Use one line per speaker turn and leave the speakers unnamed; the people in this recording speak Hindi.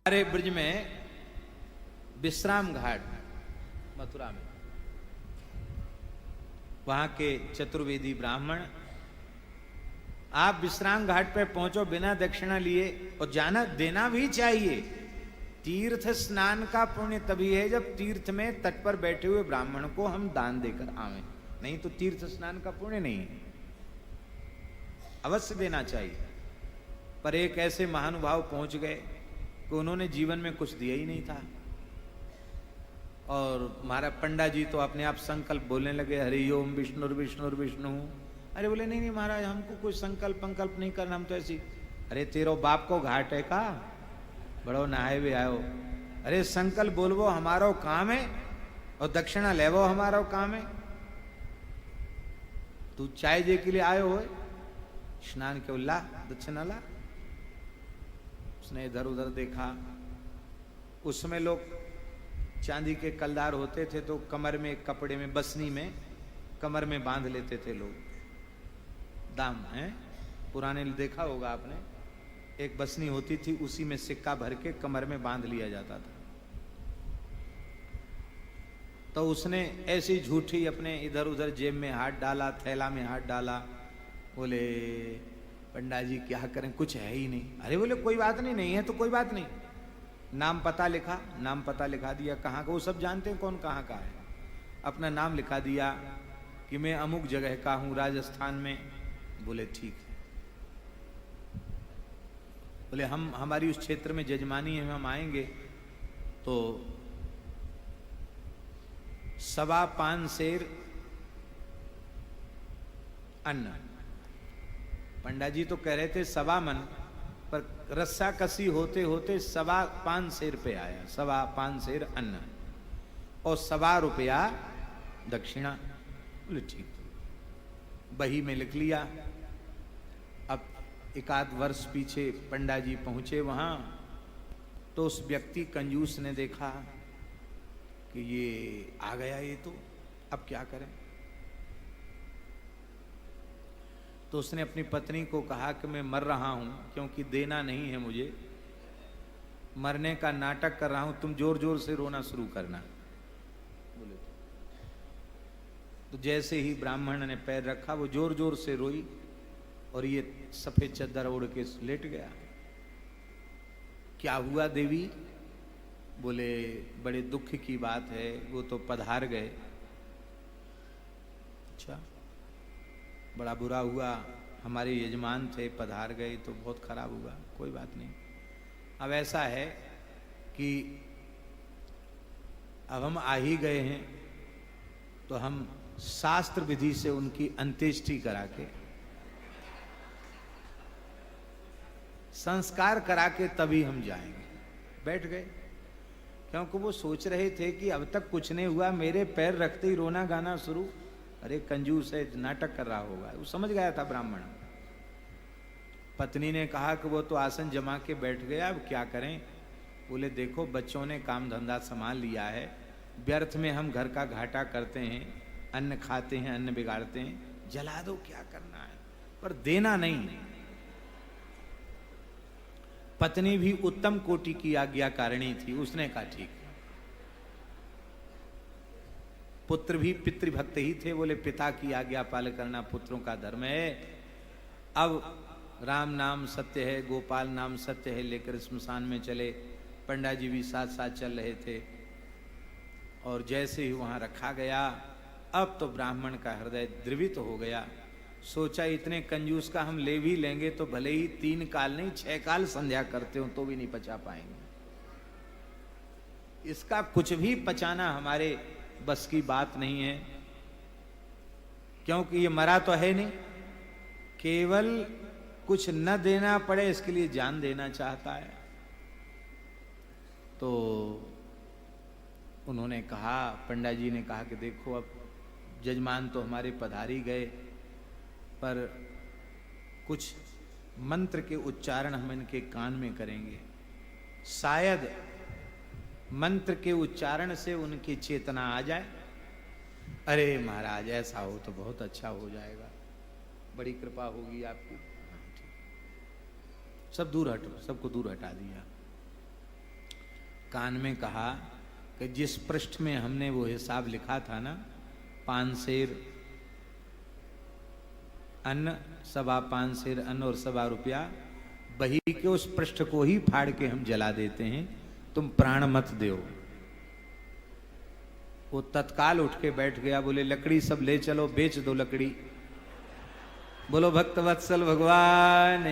हमारे ब्रज में विश्राम घाट मथुरा में, वहां के चतुर्वेदी ब्राह्मण, आप विश्राम घाट पे पहुंचो बिना दक्षिणा लिए, और जाना देना भी चाहिए। तीर्थ स्नान का पुण्य तभी है जब तीर्थ में तट पर बैठे हुए ब्राह्मण को हम दान देकर आवें, नहीं तो तीर्थ स्नान का पुण्य नहीं है। अवश्य देना चाहिए। पर एक ऐसे महानुभाव पहुंच गए कि उन्होंने जीवन में कुछ दिया ही नहीं था, और हमारा पंडा जी तो अपने आप संकल्प बोलने लगे, हरि ओम विष्णु विष्णु विष्णु। अरे बोले नहीं नहीं महाराज, हमको कोई संकल्प पंकल्प नहीं करना, हम तो ऐसी। अरे तेरो बाप को घाट है का, बड़ो नहाए भी आयो। अरे संकल्प बोलवो हमारो काम है, और दक्षिणा लेवो हमारो काम है। तू चाय जे के लिए आयो हो, स्नान के उल्ला दक्षिणा ला। उसने इधर उधर देखा, उसमें लोग चांदी के कलदार होते थे तो कमर में कपड़े में बसनी में कमर में बांध लेते थे लोग, दाम है पुराने देखा होगा आपने, एक बसनी होती थी उसी में सिक्का भर के कमर में बांध लिया जाता था। तो उसने ऐसी झूठी अपने इधर उधर जेब में हाथ डाला, थैला में हाथ डाला, बोले पंडा जी क्या करें, कुछ है ही नहीं। अरे बोले कोई बात नहीं, नहीं है तो कोई बात नहीं। नाम पता लिखा, नाम पता लिखा दिया, कहाँ का, वो सब जानते हैं कौन कहाँ का है। अपना नाम लिखा दिया कि मैं अमुक जगह का हूं राजस्थान में। बोले ठीक है। बोले हम हमारी उस क्षेत्र में जजमानी है, हम आएंगे तो 5.25 सेर अन्न। पंडा जी तो कह रहे थे 1.25 मन, पर रस्सा कसी होते होते 5.25 सेर पे आया। 5.25 सेर अन्न और 1.25 रुपया दक्षिणा। बोले ठीक, बही में लिख लिया। अब 1 वर्ष पीछे पंडा जी पहुंचे वहां, तो उस व्यक्ति कंजूस ने देखा कि ये आ गया, ये तो अब क्या करें। तो उसने अपनी पत्नी को कहा कि मैं मर रहा हूं, क्योंकि देना नहीं है मुझे, मरने का नाटक कर रहा हूं, तुम जोर जोर से रोना शुरू करना। बोले तो जैसे ही ब्राह्मण ने पैर रखा वो जोर जोर से रोई, और ये सफेद चद्दर ओढ़ के लेट गया। क्या हुआ देवी? बोले बड़े दुख की बात है, वो तो पधार गए। अच्छा, बड़ा बुरा हुआ, हमारे यजमान थे पधार गए तो बहुत खराब हुआ। कोई बात नहीं, अब ऐसा है कि अब हम आ ही गए हैं तो हम शास्त्र विधि से उनकी अंत्येष्टि करा के, संस्कार करा के तभी हम जाएंगे। बैठ गए, क्योंकि वो सोच रहे थे कि अब तक कुछ नहीं हुआ, मेरे पैर रखते ही रोना गाना शुरू। अरे कंजूस है, नाटक कर रहा होगा। वो समझ गया था ब्राह्मण। पत्नी ने कहा कि वो तो आसन जमा के बैठ गया, अब क्या करें। बोले देखो बच्चों ने काम धंधा संभाल लिया है, व्यर्थ में हम घर का घाटा करते हैं, अन्न खाते हैं, अन्न बिगाड़ते हैं, जला दो, क्या करना है, पर देना नहीं। पत्नी भी उत्तम कोटि की आज्ञाकारिणी थी, उसने कहा ठीक। पुत्र भी पितृभक्त ही थे, बोले पिता की आज्ञा पालन करना पुत्रों का धर्म है। अब राम नाम सत्य है, गोपाल नाम सत्य है, लेकर स्मशान में चले। पंडा जी भी साथ साथ चल रहे थे, और जैसे ही वहां रखा गया, अब तो ब्राह्मण का हृदय द्रवित हो गया। सोचा इतने कंजूस का हम ले भी लेंगे तो भले ही 3 काल नहीं 6 काल संध्या करते हो तो भी नहीं पचा पाएंगे। इसका कुछ भी पचाना हमारे बस की बात नहीं है, क्योंकि ये मरा तो है नहीं, केवल कुछ न देना पड़े इसके लिए जान देना चाहता है। तो उन्होंने कहा, पंडा जी ने कहा कि देखो अब जजमान तो हमारे पधारी गए, पर कुछ मंत्र के उच्चारण हम इनके कान में करेंगे, शायद मंत्र के उच्चारण से उनकी चेतना आ जाए। अरे महाराज ऐसा हो तो बहुत अच्छा हो जाएगा, बड़ी कृपा होगी आपकी। सब दूर हटो, सबको दूर हटा दिया। कान में कहा कि जिस पृष्ठ में हमने वो हिसाब लिखा था ना, 5 सेर अन्न, 5.25 सेर अन्न और 1.25 रुपया, बही के उस पृष्ठ को ही फाड़ के हम जला देते हैं, तुम प्राण मत दो। वो तत्काल उठ के बैठ गया, बोले लकड़ी सब ले चलो, बेच दो लकड़ी। बोलो भक्त वत्सल भगवान।